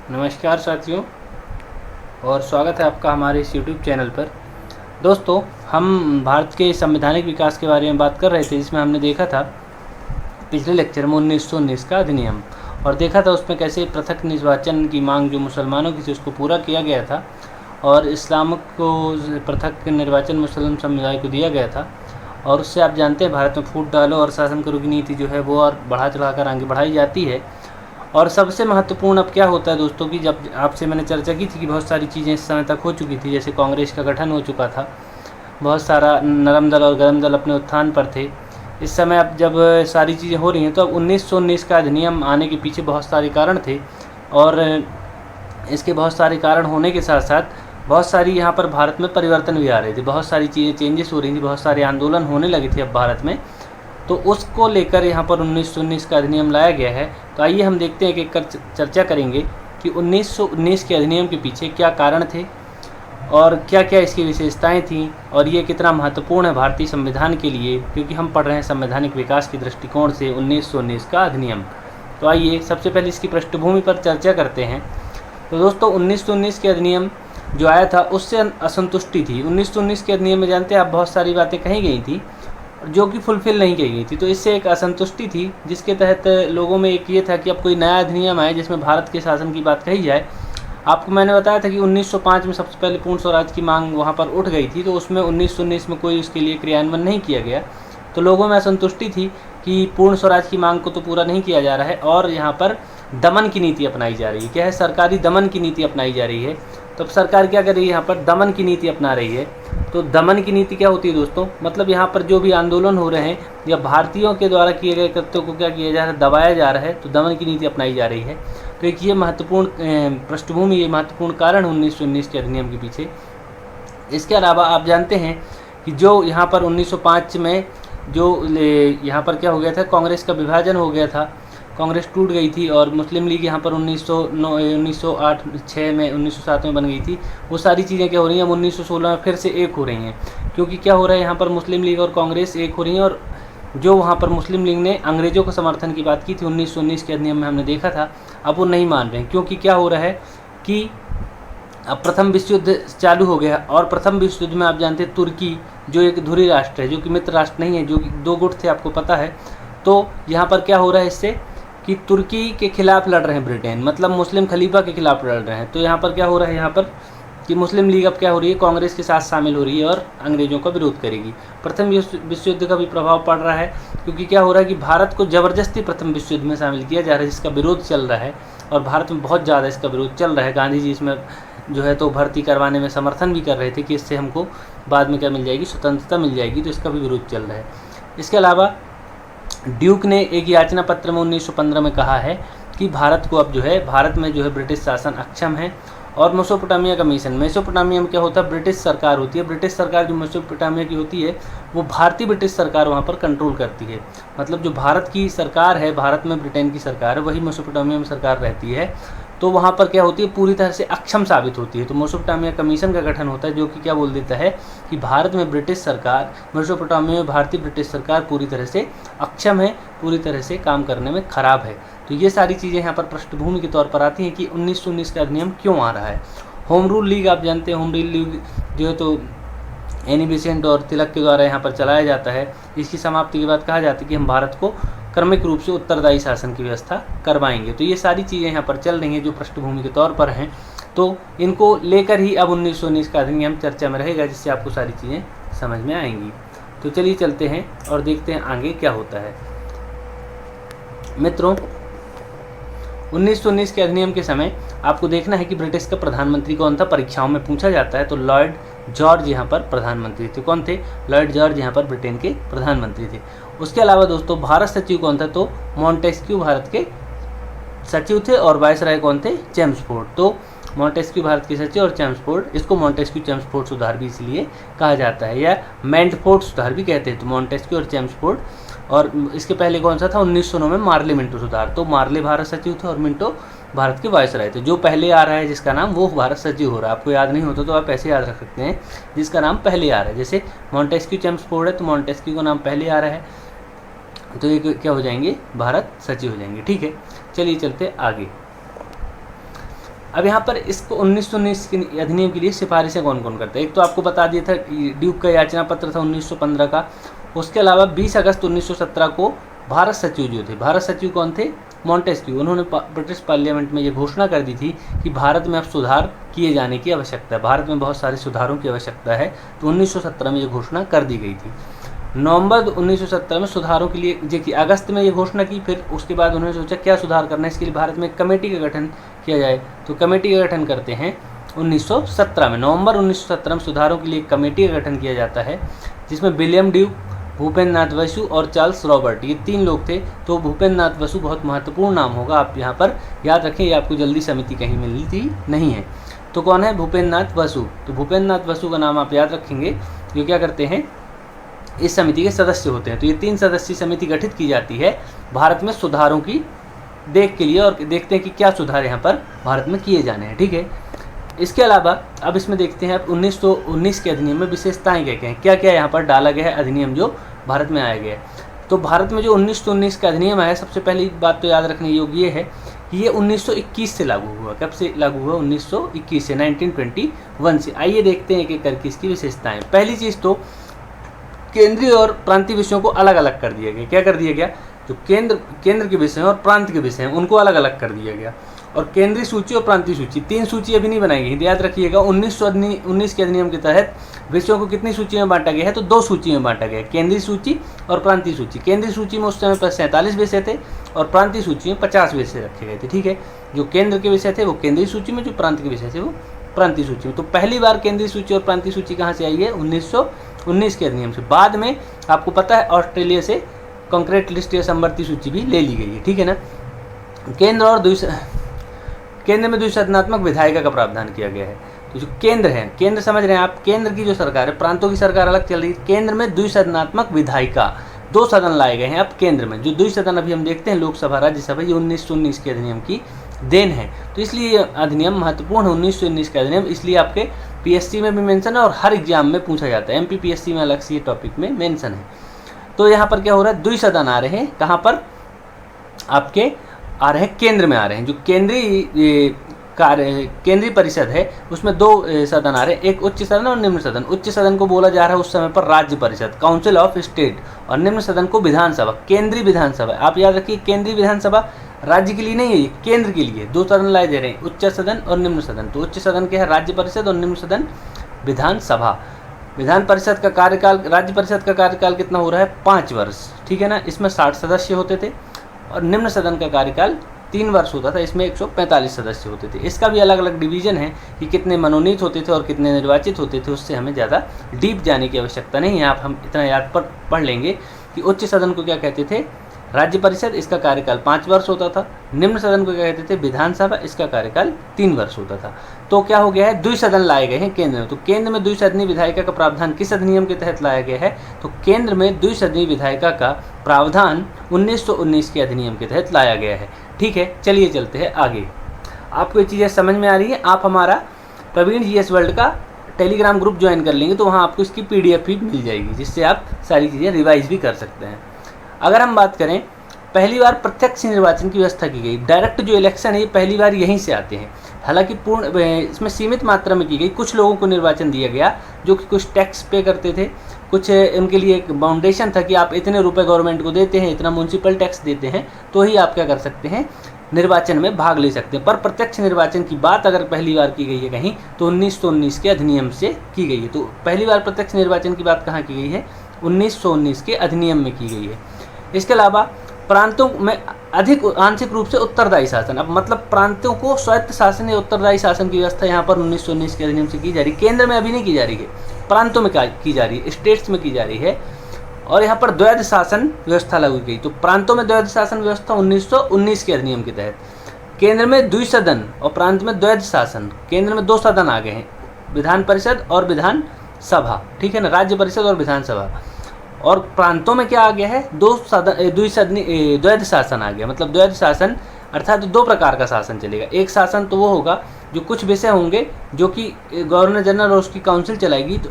नमस्कार साथियों, और स्वागत है आपका हमारे इस यूट्यूब चैनल पर। दोस्तों, हम भारत के संवैधानिक विकास के बारे में बात कर रहे थे, जिसमें हमने देखा था पिछले लेक्चर में 1919 का अधिनियम, और देखा था उसमें कैसे पृथक निर्वाचन की मांग जो मुसलमानों की थी उसको पूरा किया गया था, और इस्लाम को पृथक निर्वाचन मुस्लिम समुदाय को दिया गया था। और उससे आप जानते हैं भारत में फूट डालो और शासन करो की नीति जो है वो और बढ़ा चढ़ाकर आगे बढ़ाई जाती है। और सबसे महत्वपूर्ण अब क्या होता है दोस्तों कि जब आपसे मैंने चर्चा की थी कि बहुत सारी चीज़ें इस समय तक हो चुकी थी, जैसे कांग्रेस का गठन हो चुका था, बहुत सारा नरम दल और गरम दल अपने उत्थान पर थे। इस समय अब जब सारी चीज़ें हो रही हैं तो अब 1919 का अधिनियम आने के पीछे बहुत सारे कारण थे, और इसके बहुत सारे कारण होने के साथ साथ बहुत सारी यहाँ पर भारत में परिवर्तन भी आ रहे थे, बहुत सारी चीज़ें चेंजेस हो रही थी, बहुत सारे आंदोलन होने लगे थे अब भारत में। तो उसको लेकर यहाँ पर 1919 का अधिनियम लाया गया है। तो आइए हम देखते हैं कि एक चर्चा करेंगे कि 1919 के अधिनियम के पीछे क्या कारण थे और क्या क्या इसकी विशेषताएं थीं, और ये कितना महत्वपूर्ण है भारतीय संविधान के लिए, क्योंकि हम पढ़ रहे हैं संवैधानिक विकास के दृष्टिकोण से 1919 का अधिनियम। तो आइए सबसे पहले इसकी पृष्ठभूमि पर चर्चा करते हैं। तो दोस्तों, 1919 के अधिनियम जो आया था उससे असंतुष्टि थी। 1919 के अधिनियम में जानते हैं आप बहुत सारी बातें कही गई थी जो कि फुलफ़िल नहीं की गई थी, तो इससे एक असंतुष्टि थी, जिसके तहत लोगों में एक ये था कि अब कोई नया अधिनियम आए जिसमें भारत के शासन की बात कही जाए। आपको मैंने बताया था कि 1905 में सबसे पहले पूर्ण स्वराज की मांग वहाँ पर उठ गई थी, तो उसमें 1919 में कोई उसके लिए क्रियान्वयन नहीं किया गया। तो लोगों में असंतुष्टि थी कि पूर्ण स्वराज की मांग को तो पूरा नहीं किया जा रहा है, और यहाँ पर दमन की नीति अपनाई जा रही है। क्या है? सरकारी दमन की नीति अपनाई जा रही है। तो अब सरकार क्या कर रही है? यहाँ पर दमन की नीति अपना रही है। तो दमन की नीति क्या होती है दोस्तों? मतलब यहाँ पर जो भी आंदोलन हो रहे हैं या भारतीयों के द्वारा किए गए कृत्यों को क्या किया जा रहा है? दबाया जा रहा है। तो दमन की नीति अपनाई जा रही है। तो एक ये महत्वपूर्ण पृष्ठभूमि, ये महत्वपूर्ण कारण 1919 के अधिनियम के पीछे। इसके अलावा आप जानते हैं कि जो यहाँ पर 1905 में जो यहाँ पर क्या हो गया था, कांग्रेस का विभाजन हो गया था, कांग्रेस टूट गई थी, और मुस्लिम लीग यहाँ पर 1908-6 में 1907 में बन गई थी। वो सारी चीज़ें क्या हो रही हैं, अब 1916 में फिर से एक हो रही हैं, क्योंकि क्या हो रहा है, यहाँ पर मुस्लिम लीग और कांग्रेस एक हो रही हैं। और जो वहाँ पर मुस्लिम लीग ने अंग्रेज़ों को समर्थन की बात की थी 1919 के अधिनियम में, हमने देखा था, अब वो नहीं मान रहे हैं, क्योंकि क्या हो रहा है कि अब प्रथम विश्व युद्ध चालू हो गया। और प्रथम विश्व युद्ध में आप जानते हैं तुर्की जो एक धुरी राष्ट्र है, जो कि मित्र राष्ट्र नहीं है, जो कि दो गुट थे, आपको पता है। तो यहाँ पर क्या हो रहा है इससे कि तुर्की के खिलाफ लड़ रहे हैं ब्रिटेन, मतलब मुस्लिम खलीफा के खिलाफ लड़ रहे हैं। तो यहाँ पर क्या हो रहा है, यहाँ पर कि मुस्लिम लीग अब क्या हो रही है, कांग्रेस के साथ शामिल हो रही है और अंग्रेज़ों का विरोध करेगी। प्रथम विश्व युद्ध का भी प्रभाव पड़ रहा है, क्योंकि क्या हो रहा है कि भारत को ज़बरदस्ती प्रथम विश्व युद्ध में शामिल किया जा रहा है, जिसका विरोध चल रहा है, और भारत में बहुत ज़्यादा इसका विरोध चल रहा है। गांधी जी इसमें जो है तो भर्ती करवाने में समर्थन भी कर रहे थे कि इससे हमको बाद में क्या मिल जाएगी, स्वतंत्रता मिल जाएगी। तो इसका भी विरोध चल रहा है। इसके अलावा ड्यूक ने एक याचना पत्र में 1915 में कहा है कि भारत को अब जो है, भारत में जो है ब्रिटिश शासन अक्षम है। और मेसोपोटामिया का मिशन, मेसोपोटामिया में क्या होता है, ब्रिटिश सरकार होती है। ब्रिटिश सरकार जो मेसोपोटामिया की होती है, वो भारतीय ब्रिटिश सरकार वहाँ पर कंट्रोल करती है। मतलब जो भारत की सरकार है, भारत में ब्रिटेन की सरकार है, वही मेसोपोटामिया में सरकार रहती है। तो वहाँ पर क्या होती है, पूरी तरह से अक्षम साबित होती है। तो मेसोपोटामिया कमीशन का गठन होता है, जो कि क्या बोल देता है कि भारत में ब्रिटिश सरकार, मेसोपोटामिया में भारतीय ब्रिटिश सरकार पूरी तरह से अक्षम है, पूरी तरह से काम करने में खराब है। तो ये सारी चीज़ें यहाँ पर पृष्ठभूमि के तौर पर आती हैं कि 1919 का अधिनियम क्यों आ रहा है। होम रूल लीग आप जानते हैं, होम रूल लीग जो है तो एनी बेसेंट और तिलक के द्वारा यहाँ पर चलाया जाता है। इसकी समाप्ति के बाद कहा जाता है कि हम भारत को क्रमिक रूप से उत्तरदायी शासन की व्यवस्था करवाएंगे। तो ये सारी चीज़ें यहाँ पर चल रही हैं जो पृष्ठभूमि के तौर पर हैं। तो इनको लेकर ही अब 1919 का अधिनियम चर्चा में रहेगा, जिससे आपको सारी चीज़ें समझ में आएंगी। तो चलिए चलते हैं और देखते हैं आगे क्या होता है। मित्रों, 1919 के अधिनियम के समय आपको देखना है कि ब्रिटिश का प्रधानमंत्री कौन था, परीक्षाओं में पूछा जाता है। तो लॉर्ड जॉर्ज यहाँ पर प्रधानमंत्री थे। कौन थे? लॉर्ड जॉर्ज यहाँ पर ब्रिटेन के प्रधानमंत्री थे। उसके अलावा दोस्तों भारत सचिव कौन था? तो मॉन्टेस्क्यू भारत के सचिव थे, और वायसराय कौन थे? चेम्सफोर्ड। तो मॉन्टेस्क्यू भारत के सचिव और चेम्सफोर्ड, इसको मॉन्टेस्क्यू चेम्सफोर्ड सुधार भी इसलिए कहा जाता है, या मैंटफोर्ड सुधार भी कहते हैं। तो मॉन्टेस्क्यू और चेम्सफोर्ड। और इसके पहले कौन सा था? 1909 में मार्ले मिंटो सुधार। तो मार्ले भारत सचिव थे और मिंटो भारत के वायसराय थे। जो पहले आ रहा है जिसका नाम, वो भारत सचिव हो रहा है। आपको याद नहीं होता तो आप ऐसे याद रख सकते हैं, जिसका नाम पहले आ रहा है। जैसे मॉन्टेस्क्यू चेम्सफोर्ड है, तो मॉन्टेस्क्यू का नाम पहले आ रहा है, तो ये क्या हो जाएंगे? भारत सचिव हो जाएंगे। ठीक है, चलिए चलते आगे। अब यहाँ पर इसको 1919 के अधिनियम के लिए सिफारिशें कौन कौन करते हैं? एक तो आपको बता दिया था ड्यूक का याचना पत्र था 1915 का। उसके अलावा 20 अगस्त 1917 को भारत सचिव जो थे, भारत सचिव कौन थे? मॉन्टेस्क्यू। उन्होंने ब्रिटिश पार्लियामेंट में ये घोषणा कर दी थी कि भारत में अब सुधार किए जाने की आवश्यकता है, भारत में बहुत सारे सुधारों की आवश्यकता है। तो 1917 में ये घोषणा कर दी गई थी। नवंबर 1917 में सुधारों के लिए देखिए अगस्त में ये घोषणा की, फिर उसके बाद उन्होंने सोचा क्या सुधार करना है, इसके लिए भारत में एक कमेटी का गठन किया जाए। तो कमेटी का गठन करते हैं 1917 में, नवंबर 1917 में सुधारों के लिए एक कमेटी का गठन किया जाता है, जिसमें विलियम ड्यूक, भूपेन्द्र नाथ बसु और चार्ल्स रॉबर्ट, ये 3 लोग थे। तो भूपेन्द्र नाथ बसु बहुत महत्वपूर्ण नाम होगा, आप यहाँ पर याद रखें, ये आपको जल्दी समिति कहीं मिलती नहीं है। तो कौन है? भूपेन्द्र नाथ बसु। तो भूपेन्द्र नाथ बसु का नाम आप याद रखेंगे, जो क्या करते हैं, इस समिति के सदस्य होते हैं। तो ये 3 सदस्यीय समिति गठित की जाती है भारत में सुधारों की देख के लिए, और देखते हैं कि क्या सुधार यहाँ पर भारत में किए जाने हैं। ठीक है, इसके अलावा अब इसमें देखते हैं अब 1919 के अधिनियम में विशेषताएं क्या क्या हैं, क्या क्या यहाँ पर डाला गया है अधिनियम जो भारत में आया गया है। तो भारत में जो 1919 का अधिनियम आया, सबसे पहली बात तो याद रखने योग्य ये है कि ये 1921 से लागू हुआ। कब से लागू हुआ? 1921 से, 1921 से। आइए देखते हैं एक एक करके इसकी विशेषताएं। पहली चीज़ तो केंद्रीय और प्रांतीय विषयों को अलग अलग कर दिया गया। क्या कर दिया गया? जो केंद्र के विषय हैं और प्रांत के विषय हैं उनको अलग अलग कर दिया गया। और केंद्रीय सूची और प्रांतीय सूची, 3 सूची अभी नहीं बनाई गई, याद रखिएगा। 1919 के अधिनियम के तहत विषयों को कितनी सूची में बांटा गया है? तो 2 सूची में बांटा गया है, केंद्रीय सूची और प्रांतीय सूची। केंद्रीय सूची में उस समय पर 47 विषय थे और प्रांतीय सूची में 50 विषय रखे गए थे। ठीक है, जो केंद्र के विषय थे वो केंद्रीय सूची में, जो प्रांत के विषय थे वो प्रांतीय सूची में। तो पहली बार केंद्रीय सूची और प्रांतीय सूची कहाँ से आई है? 1919 के अधिनियम से। बाद में आपको पता है ऑस्ट्रेलिया से कॉन्क्रीट लिस्ट या समवर्ती सूची भी ले ली गई है। ठीक है ना। केंद्र में द्विसदनात्मक विधायिका का प्रावधान किया गया है। तो जो केंद्र है, केंद्र समझ रहे हैं आप, केंद्र की जो सरकार है, प्रांतों की सरकार अलग चल रही है। केंद्र में द्विसदनात्मक विधायिका, 2 सदन लाए गए हैं अब केंद्र में। जो द्विसदन अभी हम देखते हैं लोकसभा राज्यसभा, ये 1919 के अधिनियम की देन है। तो इसलिए ये अधिनियम महत्वपूर्ण है, 1919 का अधिनियम। इसलिए आपके पीएससी में भी मेंशन है और हर एग्जाम में पूछा जाता है। एमपी पीएससी में अलग से ये टॉपिक में मेंशन है। तो यहाँ पर क्या हो रहा है? द्विसदन आ रहे हैं, कहाँ पर? आपके आ रहे हैं केंद्र में आ रहे हैं। जो केंद्रीय परिषद है उसमें 2 सदन आ रहे हैं, एक उच्च सदन और निम्न सदन। उच्च सदन को बोला जा रहा है उस समय पर राज्य परिषद, काउंसिल ऑफ स्टेट, और निम्न सदन को विधानसभा, केंद्रीय विधानसभा। आप याद रखिए, केंद्रीय विधानसभा राज्य के लिए नहीं है, ये केंद्र के लिए 2 सदन लाए दे रहे हैं, उच्च सदन और निम्न सदन। तो उच्च सदन क्या है? राज्य परिषद, और निम्न सदन विधानसभा। विधान परिषद का कार्यकाल, राज्य परिषद का कार्यकाल कितना हो रहा है? 5 वर्ष। ठीक है ना। इसमें 60 सदस्य होते थे और निम्न सदन का कार्यकाल 3 वर्ष होता था, इसमें 145 सदस्य होते थे। इसका भी अलग अलग डिवीजन है कि कितने मनोनीत होते थे और कितने निर्वाचित होते थे, उससे हमें ज़्यादा डीप जाने की आवश्यकता नहीं है। आप हम इतना याद पर पढ़ लेंगे कि उच्च सदन को क्या कहते थे? राज्य परिषद, इसका कार्यकाल 5 वर्ष होता था। निम्न सदन को क्या कहते थे? विधानसभा, इसका कार्यकाल 3 वर्ष होता था। तो क्या हो गया है? द्विसदन लाए गए हैं केंद्र में। तो केंद्र में द्विसदनीय विधायिका का प्रावधान किस अधिनियम के तहत लाया गया है? तो केंद्र में द्विसदनीय विधायिका का प्रावधान 1919 के अधिनियम के तहत लाया गया है। ठीक है, चलिए चलते हैं आगे। आपको ये चीज़ें समझ में आ रही है? आप हमारा प्रवीण जीएस वर्ल्ड का टेलीग्राम ग्रुप ज्वाइन कर लेंगे तो वहाँ आपको इसकी PDF भी मिल जाएगी, जिससे आप सारी चीज़ें रिवाइज भी कर सकते हैं। अगर हम बात करें, पहली बार प्रत्यक्ष निर्वाचन की व्यवस्था की गई। डायरेक्ट जो इलेक्शन है ये पहली बार यहीं से आते हैं। हालांकि पूर्ण इसमें सीमित मात्रा में की गई, कुछ लोगों को निर्वाचन दिया गया जो कि कुछ टैक्स पे करते थे, कुछ उनके लिए एक बाउंडेशन था कि आप इतने रुपए गवर्नमेंट को देते हैं, इतना म्यूनसिपल टैक्स देते हैं, तो ही आप क्या कर सकते हैं? निर्वाचन में भाग ले सकते हैं। पर प्रत्यक्ष निर्वाचन की बात अगर पहली बार की गई है कहीं तो 1919 के अधिनियम से की गई है। तो पहली बार प्रत्यक्ष निर्वाचन की बात कहाँ की गई है? 1919 के अधिनियम में की गई है। इसके अलावा प्रांतों में अधिक आंशिक रूप से उत्तरदायी शासन, अब मतलब प्रांतों को स्वायत्त शासन या उत्तरदायी शासन की व्यवस्था यहाँ पर 1919 के अधिनियम से की जा रही है। केंद्र में अभी नहीं की जा रही है, प्रांतों में की जा रही है, स्टेट्स में की जा रही है। और यहाँ पर द्वैध शासन व्यवस्था लागू की गई। तो प्रांतों में द्वैध शासन व्यवस्था 1919 के अधिनियम के तहत। केंद्र में द्विसदन और प्रांत में द्वैध शासन। केंद्र में 2 सदन आ गए हैं, विधान परिषद और विधानसभा। ठीक है ना, राज्य परिषद और विधानसभा। और प्रांतों में क्या आ गया है? 2 सदन, द्वैध शासन आ गया। मतलब द्वैध शासन अर्थात 2 प्रकार का शासन चलेगा। एक शासन तो वो होगा जो कुछ विषय होंगे जो कि गवर्नर जनरल और उसकी काउंसिल चलाएगी, तो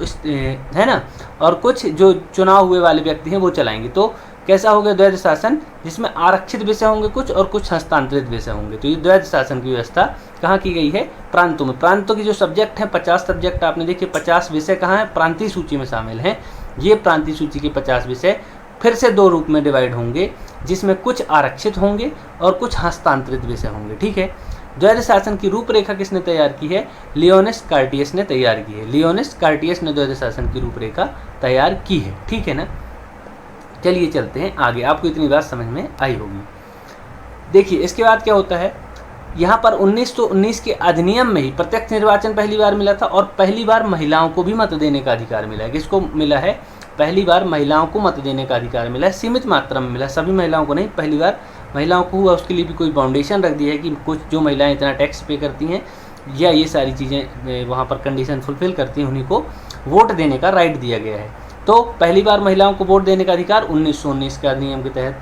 है ना, और कुछ जो चुनाव हुए वाले व्यक्ति हैं वो चलाएंगे। तो कैसा होगा द्वैध शासन, जिसमें आरक्षित विषय होंगे कुछ और कुछ हस्तांतरित विषय होंगे। तो ये द्वैध शासन की व्यवस्था कहाँ की गई है, प्रांतों में। प्रांतों की जो सब्जेक्ट हैं 50 सब्जेक्ट आपने देखे, 50 विषय कहाँ हैं, प्रांतीय सूची में शामिल हैं। ये प्रांतीय सूची के 50 विषय फिर से 2 रूप में डिवाइड होंगे, जिसमें कुछ आरक्षित होंगे और कुछ हस्तांतरित विषय होंगे, ठीक है। द्वैध शासन की रूपरेखा किसने तैयार की है, लियोनेस कार्टियस ने तैयार की है। लियोनेस कार्टियस ने द्वैध शासन की रूपरेखा तैयार की है, ठीक है ना। चलिए चलते हैं आगे, आपको इतनी बात समझ में आई होगी। देखिए इसके बाद क्या होता है, यहाँ पर 1919 के अधिनियम में ही प्रत्यक्ष निर्वाचन पहली बार मिला था और पहली बार महिलाओं को भी मत देने का अधिकार मिला है। किसको मिला है, पहली बार महिलाओं को मत देने का अधिकार मिला है। सीमित मात्रा में मिला, सभी महिलाओं को नहीं, पहली बार महिलाओं को हुआ। उसके लिए भी कोई बाउंडेशन रख दिया है कि कुछ जो महिलाएं इतना टैक्स पे करती हैं या ये सारी चीज़ें वहाँ पर कंडीशन फुलफिल करती हैं, उन्हीं को वोट देने का राइट दिया गया है। तो पहली बार महिलाओं को वोट देने का अधिकार 1919 के अधिनियम के तहत।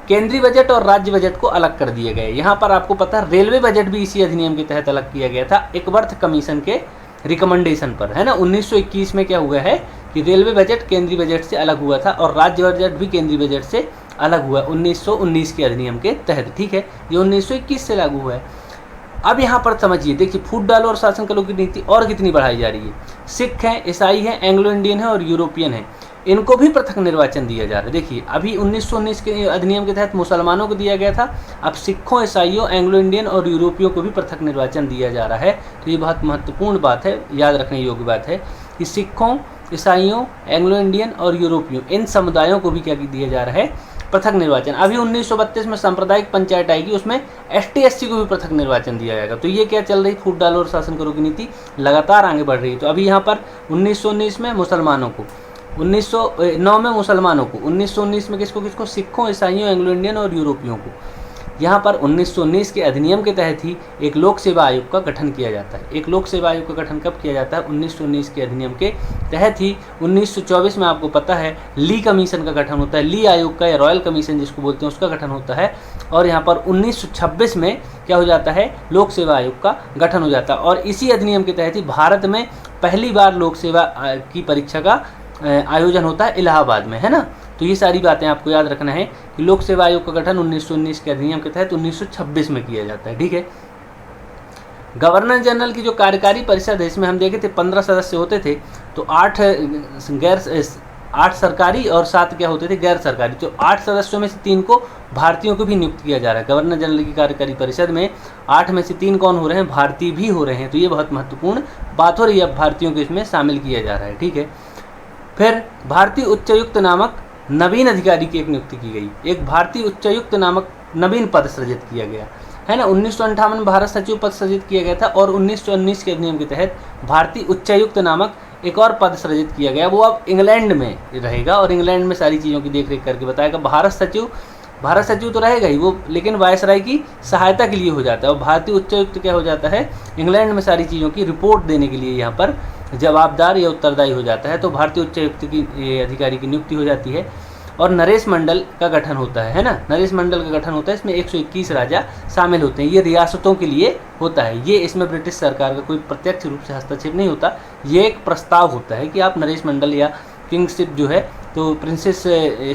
केंद्रीय बजट और राज्य बजट को अलग कर दिया गया। यहाँ पर आपको पता है रेलवे बजट भी इसी अधिनियम के तहत अलग किया गया था, एकवर्थ कमीशन के रिकमेंडेशन पर, है ना। 1921 में क्या हुआ है कि रेलवे बजट केंद्रीय बजट से अलग हुआ था और राज्य बजट भी केंद्रीय बजट से अलग हुआ 1919 के अधिनियम के तहत, ठीक है। ये 1921 से लागू हुआ है। अब यहाँ पर समझिए, देखिए फूट डालो और शासन करो की नीति और कितनी बढ़ाई जा रही है। सिख हैं, ईसाई हैं, एंग्लो इंडियन है और यूरोपियन है, इनको भी पृथक निर्वाचन दिया जा रहा है। देखिए अभी 1919 के अधिनियम के तहत मुसलमानों को दिया गया था, अब सिखों, ईसाइयों, एंग्लो इंडियन और यूरोपियों को भी पृथक निर्वाचन दिया जा रहा है। तो ये बहुत महत्वपूर्ण बात है, याद रखने योग्य बात है कि सिखों, ईसाइयों, एंग्लो इंडियन और यूरोपियों, इन समुदायों को भी क्या दिया जा रहा है, पृथक निर्वाचन। अभी 1932 में सांप्रदायिक पंचायत आएगी, उसमें ST SC को भी पृथक निर्वाचन दिया जाएगा। तो ये क्या चल रही, फूट डालो और शासन करो की नीति लगातार आगे बढ़ रही है। तो अभी यहाँ पर 1919 में मुसलमानों को, 1909 में मुसलमानों को, 1919 में किसको किसको, सिखों, ईसाइयों, एंग्लो इंडियन और यूरोपियों को। यहाँ पर 1919 के अधिनियम के तहत ही एक लोक सेवा आयोग का गठन किया जाता है। एक लोक सेवा आयोग का गठन कब किया जाता है, 1919 के अधिनियम के तहत ही। 1924 में आपको पता है ली कमीशन का गठन होता है, ली आयोग का या रॉयल कमीशन जिसको बोलते हैं उसका गठन होता है। और यहाँ पर 1926 में क्या हो जाता है, लोक सेवा आयोग का गठन हो जाता है। और इसी अधिनियम के तहत ही भारत में पहली बार लोक सेवा की परीक्षा का आयोजन होता है इलाहाबाद में, है ना। तो ये सारी बातें आपको याद रखना है कि लोक सेवा आयोग का गठन 1919 के अधिनियम के तहत 1926 में किया जाता है, ठीक है। गवर्नर जनरल की जो कार्यकारी परिषद है, इसमें हम देखे थे 15 सदस्य होते थे, तो 8 सरकारी और 7 क्या होते थे, गैर सरकारी। तो 8 सदस्यों में से 3 को भारतीयों को भी नियुक्त किया जा रहा है। गवर्नर जनरल की कार्यकारी परिषद में 8 में से 3 कौन हो रहे हैं, भारतीय भी हो रहे हैं। तो ये बहुत महत्वपूर्ण बात हो रही है, अब भारतीयों को इसमें शामिल किया जा रहा है, ठीक है। फिर भारतीय उच्चायुक्त नामक नवीन अधिकारी की एक नियुक्ति की गई। एक भारतीय उच्चायुक्त नामक नवीन पद सृजित किया गया, है ना। 1958 में भारत सचिव पद सृजित किया गया था और 1919 के अधिनियम के तहत भारतीय उच्चायुक्त नामक एक और पद सृजित किया गया। वो अब इंग्लैंड में रहेगा और इंग्लैंड में सारी चीज़ों की देखरेख करके बताएगा। भारत सचिव तो रहेगा ही वो, लेकिन वायसराय की सहायता के लिए हो जाता है। और भारतीय उच्चायुक्त क्या हो जाता है, इंग्लैंड में सारी चीज़ों की रिपोर्ट देने के लिए यहाँ पर जवाबदार या उत्तरदायी हो जाता है। तो भारतीय उच्चायुक्त की अधिकारी की नियुक्ति हो जाती है। और नरेश मंडल का गठन होता है ना, नरेश मंडल का गठन होता है। इसमें 121 राजा शामिल होते हैं। ये रियासतों के लिए होता है, ये इसमें ब्रिटिश सरकार का कोई प्रत्यक्ष रूप से हस्तक्षेप नहीं होता। ये एक प्रस्ताव होता है कि आप नरेश मंडल या किंगशिप जो है, तो प्रिंसेस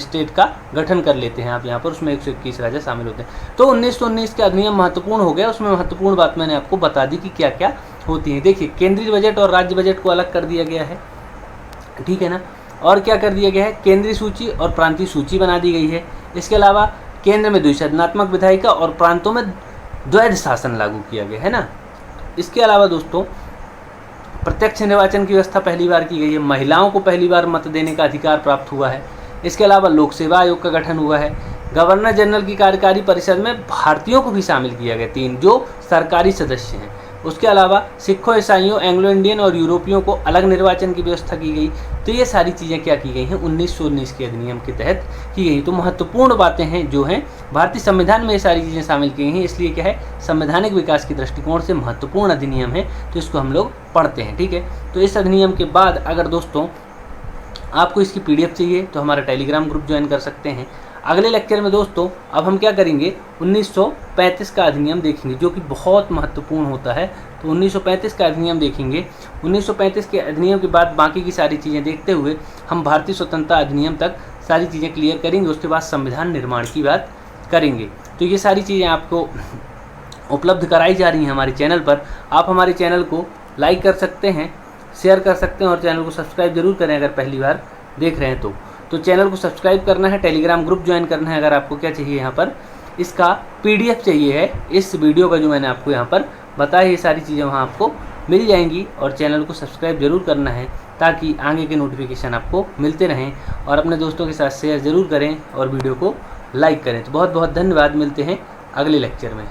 स्टेट का गठन कर लेते हैं आप यहाँ पर। उसमें 121 राजा शामिल होते हैं। तो 1919 का अधिनियम महत्वपूर्ण हो गया। उसमें महत्वपूर्ण बात मैंने आपको बता दी कि क्या क्या होती है। देखिए केंद्रीय बजट और राज्य बजट को अलग कर दिया गया है, ठीक है ना। और क्या कर दिया गया है, केंद्रीय सूची और प्रांतीय सूची बना दी गई है। इसके अलावा केंद्र में द्विसदनात्मक विधायिका और प्रांतों में द्वैध शासन लागू किया गया है ना। इसके अलावा दोस्तों प्रत्यक्ष निर्वाचन की व्यवस्था पहली बार की गई है। महिलाओं को पहली बार मत देने का अधिकार प्राप्त हुआ है। इसके अलावा लोक सेवा आयोग का गठन हुआ है। गवर्नर जनरल की कार्यकारी परिषद में भारतीयों को भी शामिल किया गया, 3 जो सरकारी सदस्य हैं। उसके अलावा सिखों, ईसाइयों, एंग्लो इंडियन और यूरोपियों को अलग निर्वाचन की व्यवस्था की गई। तो ये सारी चीज़ें क्या की गई हैं, 1919 के अधिनियम के तहत की गई। तो महत्वपूर्ण बातें हैं जो हैं भारतीय संविधान में, ये सारी चीज़ें शामिल की गई हैं। इसलिए क्या है, संवैधानिक विकास के दृष्टिकोण से महत्वपूर्ण अधिनियम है, तो इसको हम लोग पढ़ते हैं, ठीक है। तो इस अधिनियम के बाद अगर दोस्तों आपको इसकी PDF चाहिए तो हमारा टेलीग्राम ग्रुप ज्वाइन कर सकते हैं। अगले लेक्चर में दोस्तों अब हम क्या करेंगे, 1935 का अधिनियम देखेंगे जो कि बहुत महत्वपूर्ण होता है। तो 1935 का अधिनियम देखेंगे। 1935 के अधिनियम के बाद बाकी की सारी चीज़ें देखते हुए हम भारतीय स्वतंत्रता अधिनियम तक सारी चीज़ें क्लियर करेंगे। उसके बाद संविधान निर्माण की बात करेंगे। तो ये सारी चीज़ें आपको उपलब्ध कराई जा रही हैं हमारे चैनल पर। आप हमारे चैनल को लाइक कर सकते हैं, शेयर कर सकते हैं और चैनल को सब्सक्राइब जरूर करें अगर पहली बार देख रहे हैं तो चैनल को सब्सक्राइब करना है, टेलीग्राम ग्रुप ज्वाइन करना है। अगर आपको क्या चाहिए यहाँ पर इसका PDF चाहिए है इस वीडियो का जो मैंने आपको यहाँ पर बताया, ये सारी चीज़ें वहाँ आपको मिल जाएंगी। और चैनल को सब्सक्राइब जरूर करना है ताकि आगे के नोटिफिकेशन आपको मिलते रहें। और अपने दोस्तों के साथ शेयर ज़रूर करें और वीडियो को लाइक करें। तो बहुत बहुत धन्यवाद, मिलते हैं अगले लेक्चर में।